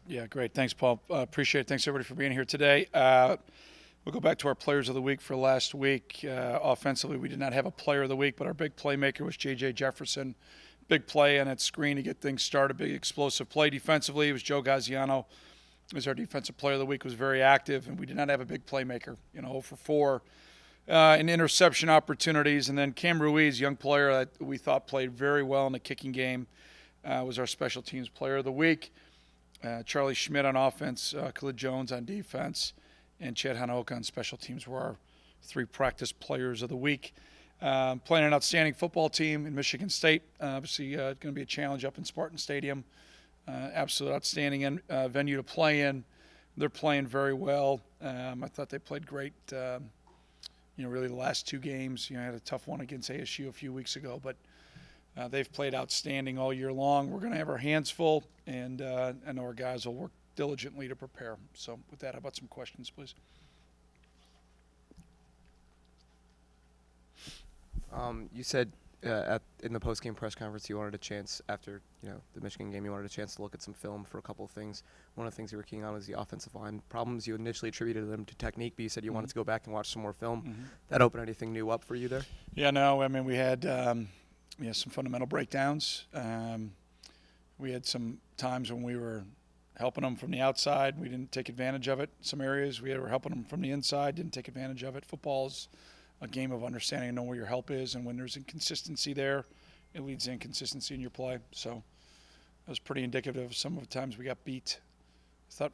Yeah, great. Thanks, Paul. Appreciate it. Thanks, everybody, for being here today. We'll go back to our players of the week for last week. Offensively, we did not have a player of the week, but our big playmaker was J.J. Jefferson. Big play on that screen to get things started, big explosive play. Defensively, it was Joe Gaziano. As our defensive player of the week, was very active, and we did not have a big playmaker. 0 for 4 in interception opportunities. And then Cam Ruiz, young player that we thought played very well in the kicking game, was our special teams player of the week. Charlie Schmidt on offense, Khalid Jones on defense, and Chad Hanoka on special teams were our 3 practice players of the week. Playing an outstanding football team in Michigan State. Obviously, going to be a challenge up in Spartan Stadium. Absolute outstanding venue to play in. They're playing very well. I thought they played great. Really the last 2 games. Had a tough one against ASU a few weeks ago, but they've played outstanding all year long. We're going to have our hands full, and I know our guys will work diligently to prepare. So with that, how about some questions, please? You said in the post-game press conference you wanted a chance after the Michigan game. You wanted a chance to look at some film for a couple of things. One of the things you were keen on was the offensive line problems. You initially attributed them to technique, but you said you wanted to go back and watch some more film. That opened anything new up for you there? Yeah, no. I mean, we had some fundamental breakdowns. We had some times when we were helping them from the outside. We didn't take advantage of it. Some areas we were helping them from the inside, didn't take advantage of it. Football's a game of understanding and know where your help is, and when there's inconsistency there, it leads to inconsistency in your play. So it was pretty indicative of some of the times we got beat. I thought,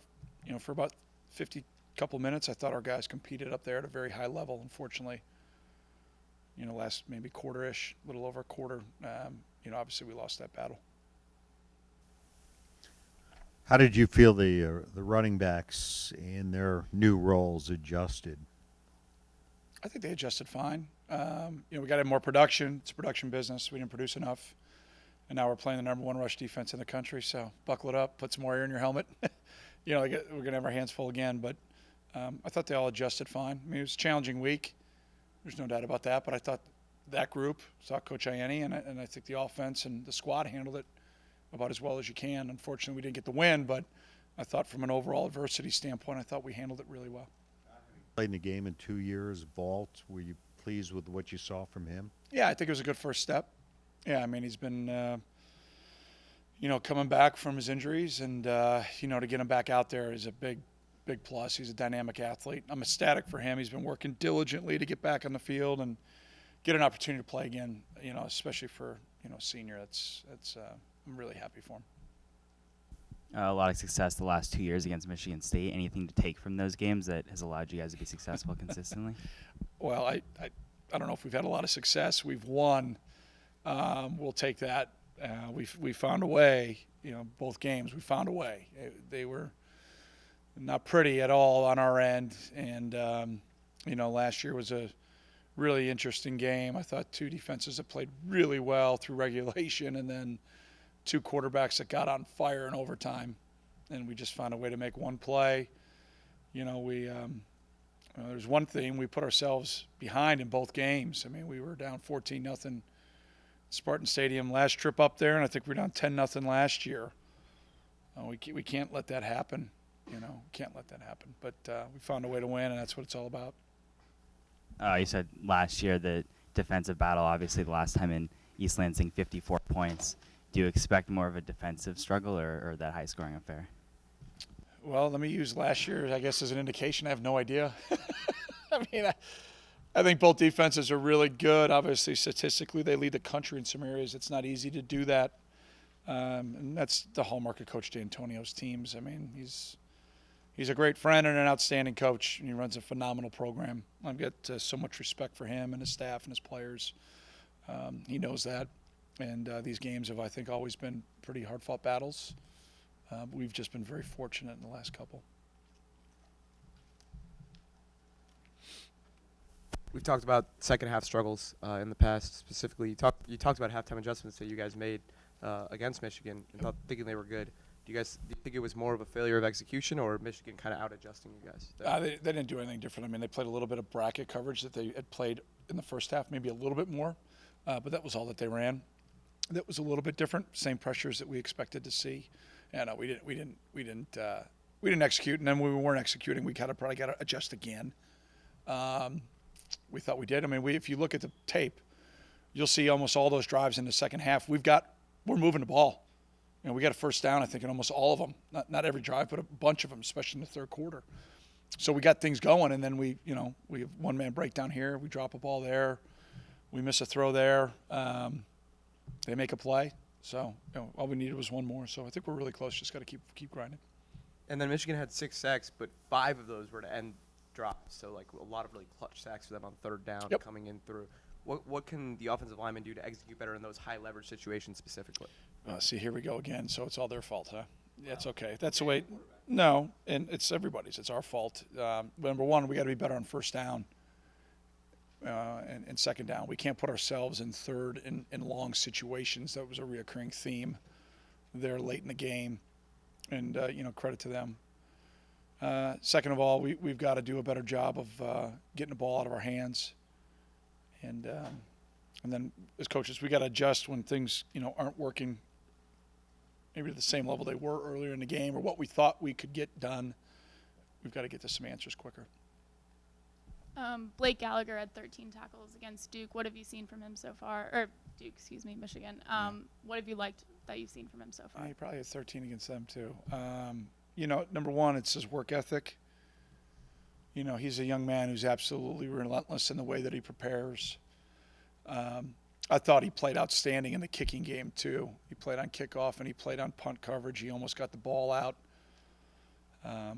for about 50 couple minutes, I thought our guys competed up there at a very high level. Unfortunately, last maybe quarter-ish, a little over a quarter, obviously we lost that battle. How did you feel the running backs in their new roles adjusted? I think they adjusted fine. We got to have more production. It's a production business. We didn't produce enough. And now we're playing the number 1 rush defense in the country. So buckle it up, put some more air in your helmet. We're going to have our hands full again. But I thought they all adjusted fine. I mean, it was a challenging week. There's no doubt about that. But I thought that group, Coach Ianni, and I think the offense and the squad handled it about as well as you can. Unfortunately, we didn't get the win. But I thought from an overall adversity standpoint, I thought we handled it really well. Played in the game in 2 years. Vaught, were you pleased with what you saw from him? Yeah, I think it was a good first step. Yeah, I mean, he's been, coming back from his injuries, and, to get him back out there is a big plus. He's a dynamic athlete. I'm ecstatic for him. He's been working diligently to get back on the field and get an opportunity to play again, especially for, senior. I'm really happy for him. A lot of success the last 2 years against Michigan State. Anything to take from those games that has allowed you guys to be successful consistently? Well, I don't know if we've had a lot of success. We've won. We'll take that. We found a way. Both games we found a way. They were not pretty at all on our end, and last year was a really interesting game. I thought 2 defenses that played really well through regulation, and then 2 quarterbacks that got on fire in overtime, and we just found a way to make one play. There's one thing, we put ourselves behind in both games. I mean, we were down 14-0 Spartan Stadium last trip up there, and I think we were down 10-0 last year. We can't let that happen. Can't let that happen. But we found a way to win, and that's what it's all about. You said last year the defensive battle, obviously the last time in East Lansing, 54 points. Do you expect more of a defensive struggle or that high-scoring affair? Well, let me use last year, I guess, as an indication. I have no idea. I mean, I think both defenses are really good. Obviously, statistically, they lead the country in some areas. It's not easy to do that. And that's the hallmark of Coach D'Antonio's teams. I mean, he's a great friend and an outstanding coach, and he runs a phenomenal program. I've got so much respect for him and his staff and his players. He knows that. And these games have, I think, always been pretty hard-fought battles. We've just been very fortunate in the last couple. We've talked about second-half struggles in the past. Specifically, you talked about halftime adjustments that you guys made against Michigan and thinking they were good. Do you think it was more of a failure of execution or Michigan kind of out-adjusting you guys? They didn't do anything different. I mean, they played a little bit of bracket coverage that they had played in the first half, maybe a little bit more, but that was all that they ran. That was a little bit different, same pressures that we expected to see. Yeah, no, we didn't execute, and then when we weren't executing, we probably got to adjust again. We thought we did. I mean, if you look at the tape, you'll see almost all those drives in the second half. We're moving the ball. You know, we got a first down, I think, in almost all of them. Not every drive, but a bunch of them, especially in the third quarter. So we got things going, and then we have one-man breakdown here. We drop a ball there. We miss a throw there. They make a play. So all we needed was one more. So I think we're really close. Just got to keep grinding. And then Michigan had 6 sacks, but 5 of those were to end drops. So like a lot of really clutch sacks for them on third down coming in through. What can the offensive linemen do to execute better in those high leverage situations specifically? See, here we go again. So it's all their fault, huh? That's okay. That's the way. No, and it's everybody's. It's our fault. Number one, we got to be better on first down and second down. We can't put ourselves in third in long situations. That was a reoccurring theme there late in the game, and credit to them. Second of all, we've got to do a better job of getting the ball out of our hands, and then as coaches, we got to adjust when things aren't working. Maybe at the same level they were earlier in the game, or what we thought we could get done. We've got to get to some answers quicker. Blake Gallagher had 13 tackles against Duke. What have you seen from him so far? Or Duke, excuse me, Michigan. What have you liked that you've seen from him so far? Yeah, he probably had 13 against them too. Number one, it's his work ethic. He's a young man who's absolutely relentless in the way that he prepares. I thought he played outstanding in the kicking game too. He played on kickoff and he played on punt coverage. He almost got the ball out. I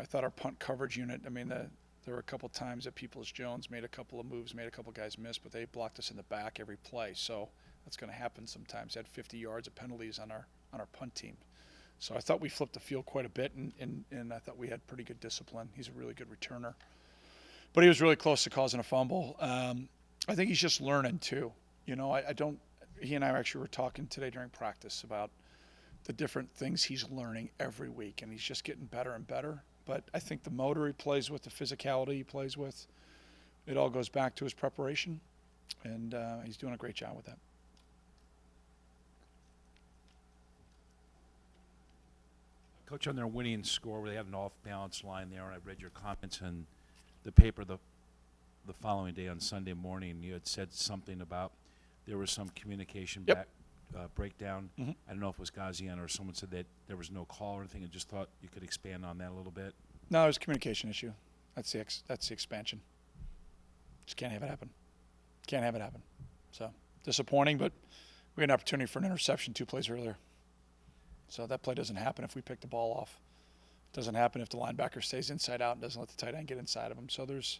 thought our punt coverage unit. I mean, there were a couple times that Peoples-Jones made a couple of moves, made a couple guys miss, but they blocked us in the back every play. So that's going to happen sometimes. They had 50 yards of penalties on our punt team. So I thought we flipped the field quite a bit, and I thought we had pretty good discipline. He's a really good returner, but he was really close to causing a fumble. I think he's just learning too. He and I actually were talking today during practice about the different things he's learning every week, and he's just getting better and better. But I think the motor he plays with, the physicality he plays with, it all goes back to his preparation, and he's doing a great job with that. Coach, on their winning score, where they have an off-balance line there, and I read your comments in the paper the following day on Sunday morning. You had said something about there was some communication breakdown. Mm-hmm. I don't know if it was Gazian or someone said that there was no call or anything. I just thought you could expand on that a little bit. No, it was a communication issue. That's the expansion. Just can't have it happen. Can't have it happen. So disappointing, but we had an opportunity for an interception 2 plays earlier. So that play doesn't happen if we pick the ball off. It doesn't happen if the linebacker stays inside out and doesn't let the tight end get inside of him. So there's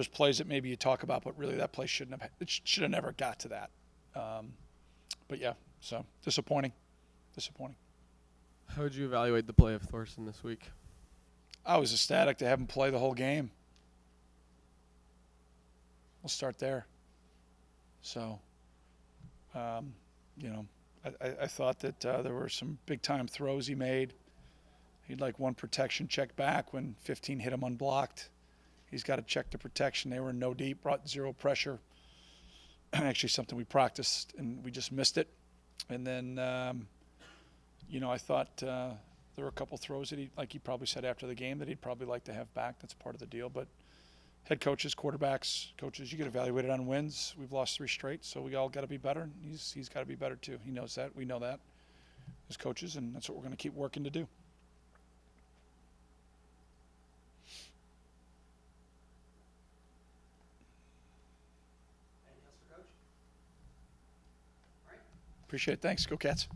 plays that maybe you talk about, but really that play should have never got to that. But yeah, so disappointing. How would you evaluate the play of Thorson this week? I was ecstatic to have him play the whole game. We'll start there. So, I thought that there were some big-time throws he made. He'd like one protection check back when 15 hit him unblocked. He's got to check the protection. They were in no deep, brought 0 pressure. Actually, something we practiced, and we just missed it. And then, I thought there were a couple throws that he probably said after the game that he'd probably like to have back. That's part of the deal. But head coaches, quarterbacks, coaches, you get evaluated on wins. We've lost 3 straight, so we all got to be better. He's got to be better too. He knows that. We know that as coaches, and that's what we're going to keep working to do. Appreciate it. Thanks. Go Cats.